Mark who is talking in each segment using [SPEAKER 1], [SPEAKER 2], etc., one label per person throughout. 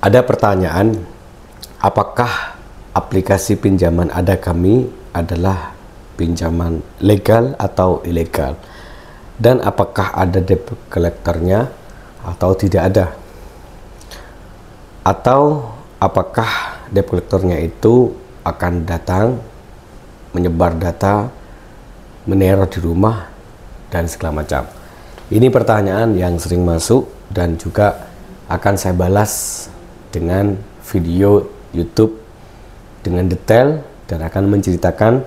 [SPEAKER 1] Ada pertanyaan, apakah aplikasi pinjaman Ada Kami adalah pinjaman legal atau ilegal? Dan apakah ada debt collector-nya atau tidak ada? Atau apakah debt collector-nya itu akan datang, menyebar data, meneror di rumah, dan segala macam? Ini pertanyaan yang sering masuk dan juga akan saya balas dengan video YouTube dengan detail dan akan menceritakan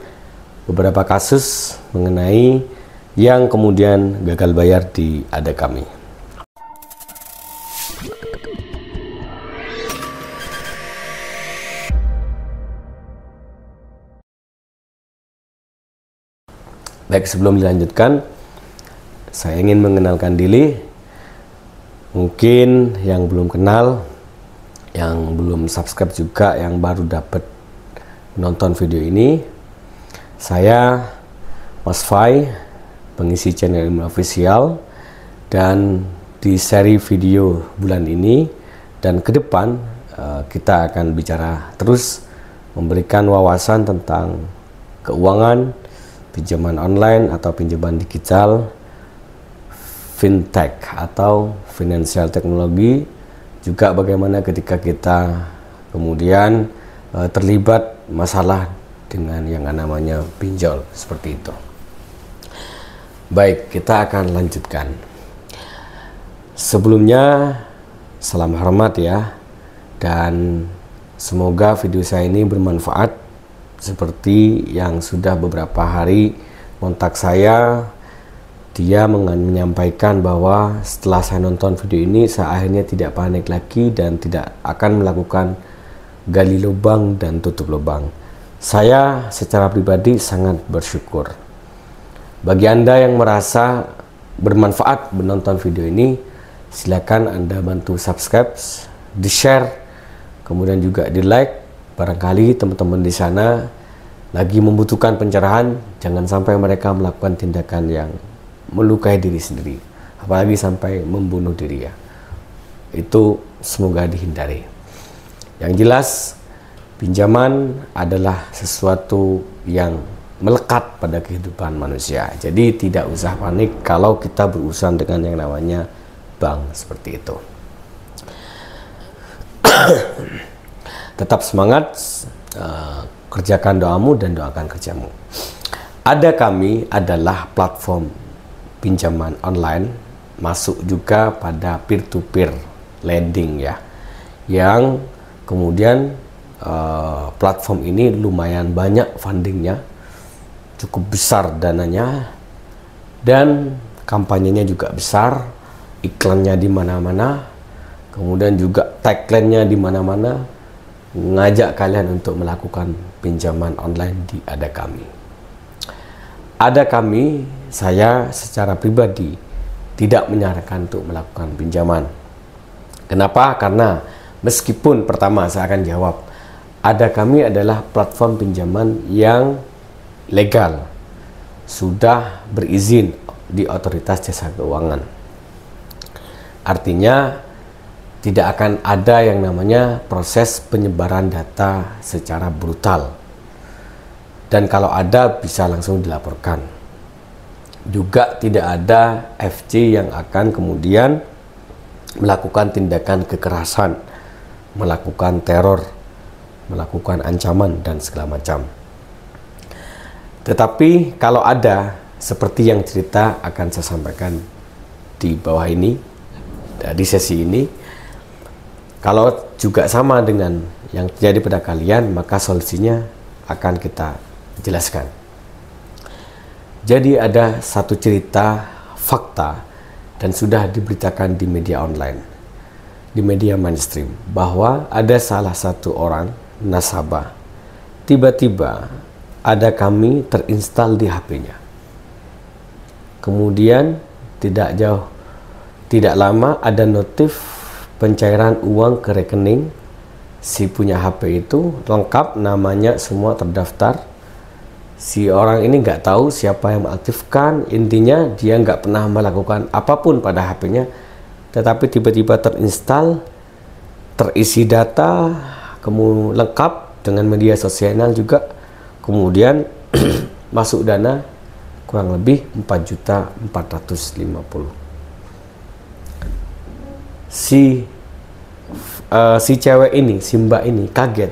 [SPEAKER 1] beberapa kasus mengenai yang kemudian gagal bayar di Ada Kami. Baik, sebelum dilanjutkan, saya ingin mengenalkan diri. Mungkin yang belum kenal, yang belum subscribe juga, yang baru dapat menonton video ini, saya Mas Fai, pengisi channel Ilmu Official, dan di seri video bulan ini dan ke depan kita akan bicara terus memberikan wawasan tentang keuangan, pinjaman online atau pinjaman digital, fintech atau financial technology, juga bagaimana ketika kita kemudian terlibat masalah dengan yang namanya pinjol, seperti itu. Baik, kita akan lanjutkan. Sebelumnya salam hormat ya, dan semoga video saya ini bermanfaat. Seperti yang sudah beberapa hari kontak saya, dia menyampaikan bahwa setelah saya nonton video ini, saya akhirnya tidak panik lagi dan tidak akan melakukan gali lubang dan tutup lubang. Saya secara pribadi sangat bersyukur. Bagi Anda yang merasa bermanfaat menonton video ini, silakan Anda bantu subscribe, di-share, kemudian juga di-like. Barangkali teman-teman di sana lagi membutuhkan pencerahan, jangan sampai mereka melakukan tindakan yang melukai diri sendiri, apalagi sampai membunuh diri ya. Itu semoga dihindari. Yang jelas, pinjaman adalah sesuatu yang melekat pada kehidupan manusia. Jadi tidak usah panik kalau kita berurusan dengan yang namanya bank seperti itu. Tetap semangat, kerjakan doamu dan doakan kerjamu. Ada Kami adalah platform pinjaman online, masuk juga pada peer-to-peer lending ya, yang kemudian platform ini lumayan banyak fundingnya, cukup besar dananya, dan kampanyenya juga besar, iklannya di mana-mana, kemudian juga tagline-nya di mana-mana, ngajak kalian untuk melakukan pinjaman online di Ada Kami. Ada Kami, saya secara pribadi tidak menyarankan untuk melakukan pinjaman. Kenapa? Karena meskipun pertama saya akan jawab, Ada Kami adalah platform pinjaman yang legal, sudah berizin di Otoritas Jasa Keuangan. Artinya tidak akan ada yang namanya proses penyebaran data secara brutal. Dan kalau ada, bisa langsung dilaporkan. Juga tidak ada FC yang akan kemudian melakukan tindakan kekerasan, melakukan teror, melakukan ancaman, dan segala macam. Tetapi kalau ada, seperti yang cerita akan saya sampaikan di bawah ini, di sesi ini, kalau juga sama dengan yang terjadi pada kalian, maka solusinya akan kita jelaskan. Jadi ada satu cerita fakta dan sudah diberitakan di media online, di media mainstream, bahwa ada salah satu orang nasabah tiba-tiba Ada Kami terinstal di HP-nya. Kemudian tidak lama ada notif pencairan uang ke rekening si punya HP itu, lengkap namanya semua terdaftar. Si orang ini nggak tahu siapa yang mengaktifkan, intinya dia nggak pernah melakukan apapun pada HP-nya, tetapi tiba-tiba terinstal terisi data, kemudian lengkap dengan media sosial juga, kemudian masuk dana kurang lebih 4.450.000. Si cewek ini, si mbak ini kaget.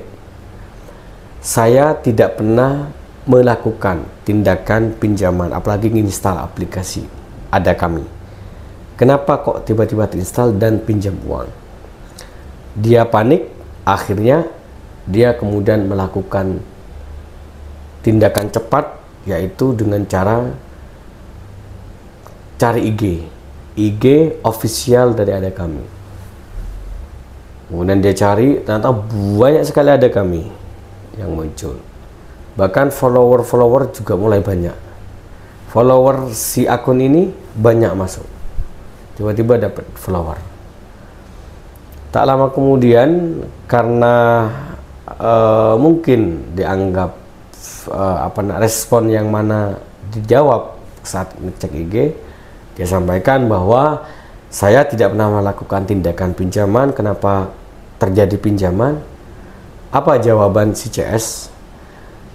[SPEAKER 1] Saya tidak pernah melakukan tindakan pinjaman, apalagi menginstal aplikasi Ada Kami. Kenapa kok tiba-tiba terinstall dan pinjam uang? Dia panik, akhirnya dia kemudian melakukan tindakan cepat, yaitu dengan cara cari IG official dari Ada Kami. Kemudian dia cari, ternyata banyak sekali Ada Kami yang muncul. Bahkan follower juga mulai banyak. Follower si akun ini banyak masuk. Tiba-tiba dapat follower. Tak lama kemudian, karena mungkin dianggap respon yang mana dijawab saat ngecek IG, dia sampaikan bahwa saya tidak pernah melakukan tindakan pinjaman. Kenapa terjadi pinjaman? Apa jawaban si CS?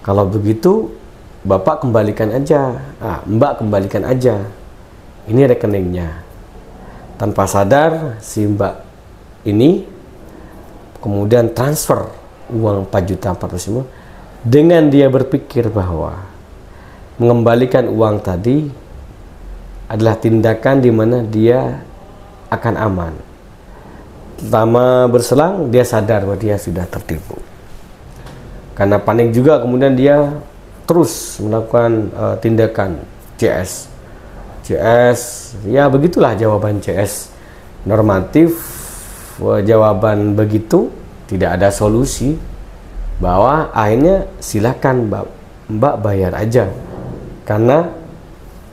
[SPEAKER 1] Kalau begitu, Bapak kembalikan aja, Mbak kembalikan aja. Ini rekeningnya. Tanpa sadar, si Mbak ini kemudian transfer uang 4.450.000 dengan dia berpikir bahwa mengembalikan uang tadi adalah tindakan di mana dia akan aman. Lama berselang, dia sadar bahwa dia sudah tertipu. Karena panik juga, kemudian dia terus melakukan tindakan CS. Ya begitulah jawaban CS. Normatif, jawaban begitu, tidak ada solusi. Bahwa akhirnya silakan Mbak bayar aja. Karena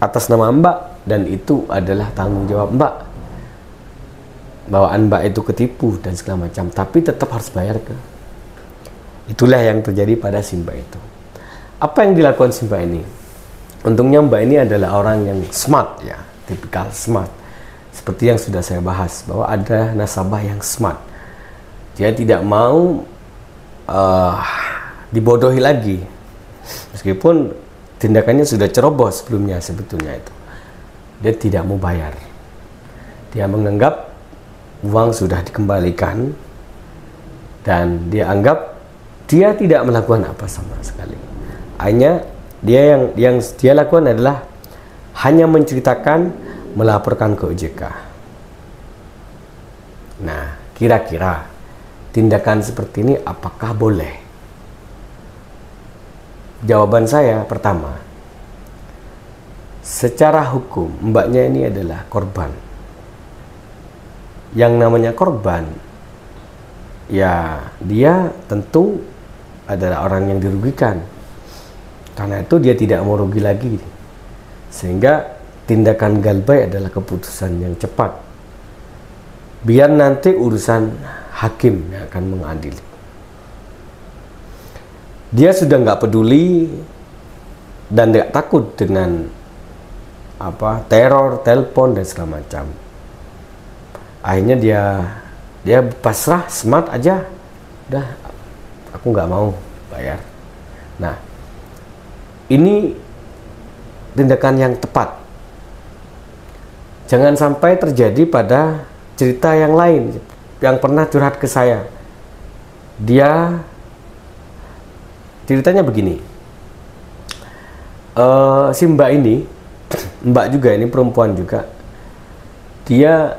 [SPEAKER 1] atas nama Mbak, dan itu adalah tanggung jawab Mbak. Bawaan Mbak itu ketipu dan segala macam, tapi tetap harus bayar ke. Itulah yang terjadi pada si Mbak itu. Apa yang dilakukan si Mbak ini? Untungnya Mbak ini adalah orang yang smart, ya, tipikal smart. Seperti yang sudah saya bahas, bahwa ada nasabah yang smart. Dia tidak mau dibodohi lagi, meskipun tindakannya sudah ceroboh sebelumnya. Sebetulnya itu dia tidak mau bayar. Dia menganggap uang sudah dikembalikan, dan dia anggap dia tidak melakukan apa sama sekali. Hanya yang dia lakukan adalah hanya menceritakan, melaporkan ke OJK. Nah, kira-kira tindakan seperti ini apakah boleh? Jawaban saya pertama, secara hukum mbaknya ini adalah korban. Yang namanya korban, ya dia tentu adalah orang yang dirugikan. Karena itu dia tidak mau rugi lagi. Sehingga tindakan galbay adalah keputusan yang cepat. Biar nanti urusan hakim yang akan mengadili. Dia sudah nggak peduli dan tidak takut dengan teror, telepon dan segala macam. Akhirnya dia pasrah, smart aja. Udah, aku nggak mau bayar. Nah, ini tindakan yang tepat. Jangan sampai terjadi pada cerita yang lain yang pernah curhat ke saya. Dia ceritanya begini. Si Mbak ini, Mbak juga ini perempuan juga. Dia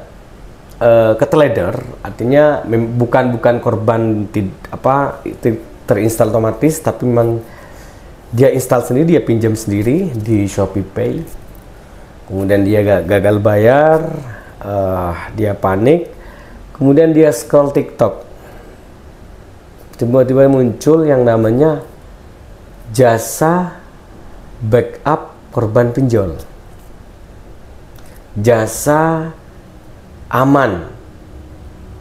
[SPEAKER 1] keteleder, artinya bukan korban terinstall otomatis, tapi memang dia install sendiri, dia pinjam sendiri di Shopee Pay. Kemudian dia gagal bayar, dia panik, kemudian dia scroll TikTok. Tiba-tiba muncul yang namanya jasa backup korban pinjol, jasa aman,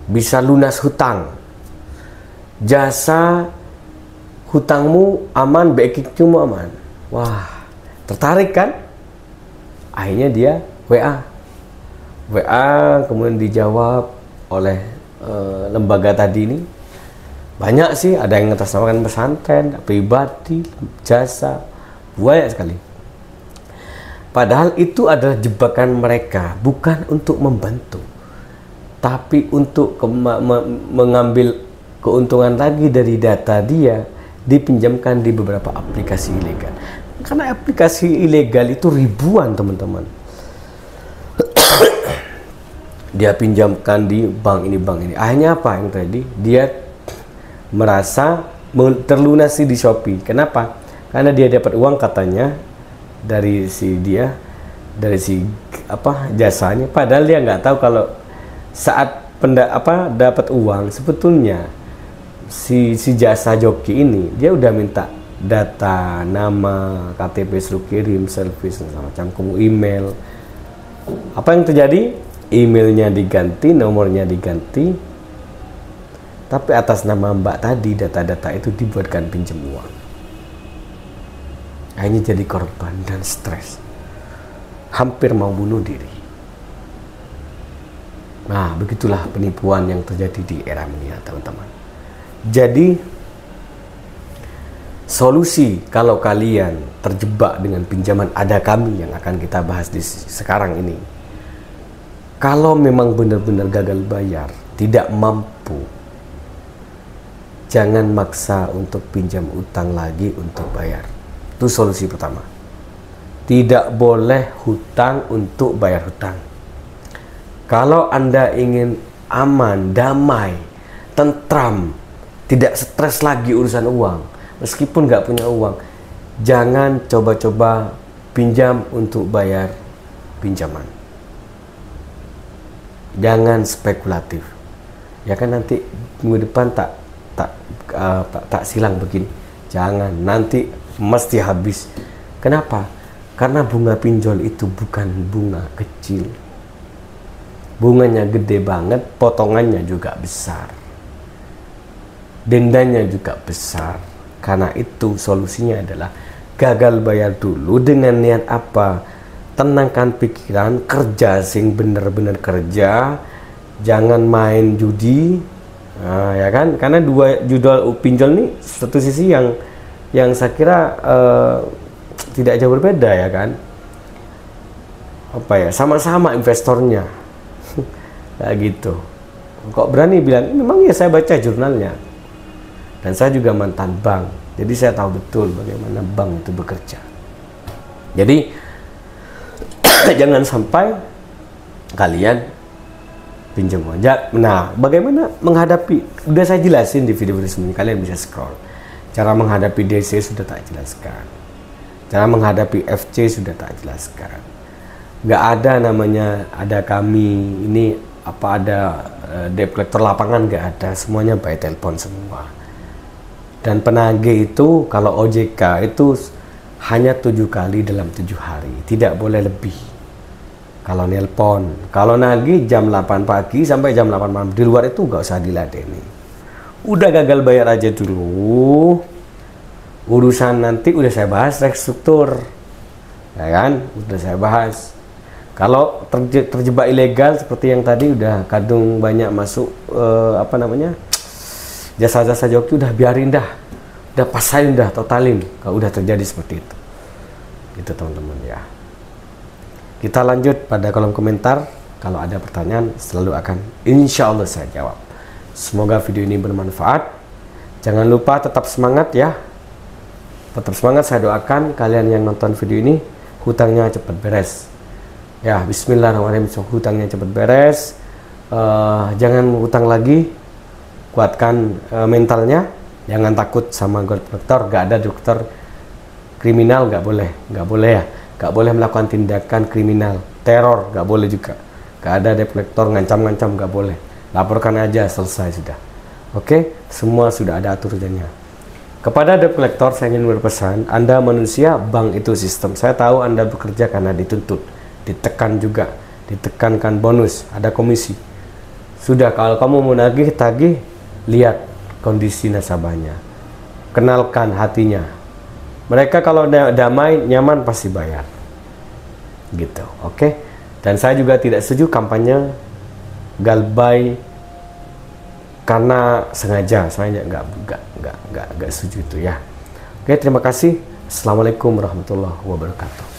[SPEAKER 1] bisa lunas hutang, jasa hutangmu aman, backingmu aman. Wah, tertarik kan? Akhirnya dia WA, kemudian dijawab oleh lembaga tadi ini banyak sih, ada yang mengatasnamakan pesantren, pribadi, jasa, banyak sekali. Padahal itu adalah jebakan mereka, bukan untuk membantu, tapi untuk mengambil keuntungan lagi dari data dia, dipinjamkan di beberapa aplikasi ilegal. Karena aplikasi ilegal itu ribuan, teman-teman. Dia pinjamkan di bank ini. Akhirnya apa yang terjadi? Dia merasa terlunasi di Shopee. Kenapa? Karena dia dapat uang katanya dari si jasanya. Padahal dia nggak tahu kalau saat dapat uang sebetulnya si jasa joki ini dia udah minta data, nama, KTP suruh kirim, service macam email. Apa yang terjadi? Emailnya diganti, nomornya diganti, tapi atas nama Mbak tadi data-data itu dibuatkan pinjam uang. Akhirnya jadi korban dan stres, hampir mau bunuh diri. Nah, begitulah penipuan yang terjadi di era ini, teman-teman. Jadi solusi kalau kalian terjebak dengan pinjaman, ada kami yang akan kita bahas di sekarang ini. Kalau memang benar-benar gagal bayar, tidak mampu, jangan maksa untuk pinjam utang lagi untuk bayar. Itu solusi pertama. Tidak boleh hutang untuk bayar hutang. Kalau Anda ingin aman, damai, tentram, tidak stres lagi urusan uang, meskipun nggak punya uang, jangan coba-coba pinjam untuk bayar pinjaman. Jangan spekulatif, ya kan, nanti minggu depan tak silang begini. Jangan, nanti mesti habis. Kenapa? Karena bunga pinjol itu bukan bunga kecil, bunganya gede banget, potongannya juga besar, dendanya juga besar. Karena itu solusinya adalah gagal bayar dulu dengan niat apa? Tenangkan pikiran, kerja sing bener-bener kerja, jangan main judi. Nah, ya kan, karena dua judul pinjol ini satu sisi yang saya kira tidak jauh berbeda, ya kan. Apa ya, sama-sama investornya. Kayak gitu. Kok berani bilang, memang ya saya baca jurnalnya, dan saya juga mantan bank, jadi saya tahu betul bagaimana bank itu bekerja. Jadi jangan sampai kalian pinjam uang. Nah, bagaimana menghadapi? Udah saya jelasin di video-video sebelumnya, kalian bisa scroll. Cara menghadapi DC sudah tak jelaskan. Cara menghadapi FC sudah tak jelaskan. Nggak ada namanya ada kami ini apa, ada debt collector lapangan, nggak ada. Semuanya by telepon semua. Dan penagih itu kalau OJK itu hanya 7 kali dalam 7 hari, tidak boleh lebih. Kalau nelpon, kalau nagih jam 8 pagi sampai jam 8 malam, di luar itu nggak usah diladeni. Udah gagal bayar aja dulu. Urusan nanti udah saya bahas restruktur, ya kan? Udah saya bahas. Kalau terjebak ilegal seperti yang tadi, udah kadung banyak masuk jasa-jasa joki, udah biarin dah, udah pasain, udah totalin. Kalau udah terjadi seperti itu, gitu teman-teman ya. Kita lanjut pada kolom komentar. Kalau ada pertanyaan, selalu akan insya Allah saya jawab. Semoga video ini bermanfaat. Jangan lupa tetap semangat ya. Tetap semangat, saya doakan kalian yang nonton video ini hutangnya cepat beres. Ya, bismillahirrahmanirrahim, hutangnya cepat beres. Jangan hutang lagi. Kuatkan mentalnya. Jangan takut sama gold collector. Gak ada dokter kriminal, gak boleh ya. Gak boleh melakukan tindakan kriminal, teror, gak boleh juga. Gak ada debt collector ngancam-ngancam, gak boleh. Laporkan aja, selesai sudah. Oke, semua sudah ada aturannya. Kepada debt collector saya ingin berpesan, Anda manusia, bank itu sistem. Saya tahu Anda bekerja karena dituntut, ditekan juga, ditekankan bonus, ada komisi. Sudah, kalau kamu mau tagih, lihat kondisi nasabahnya, kenalkan hatinya. Mereka kalau damai, nyaman, pasti bayar. Gitu, oke? Dan saya juga tidak setuju kampanye galbay karena sengaja, saya nggak setuju itu ya. Oke, terima kasih. Assalamualaikum warahmatullahi wabarakatuh.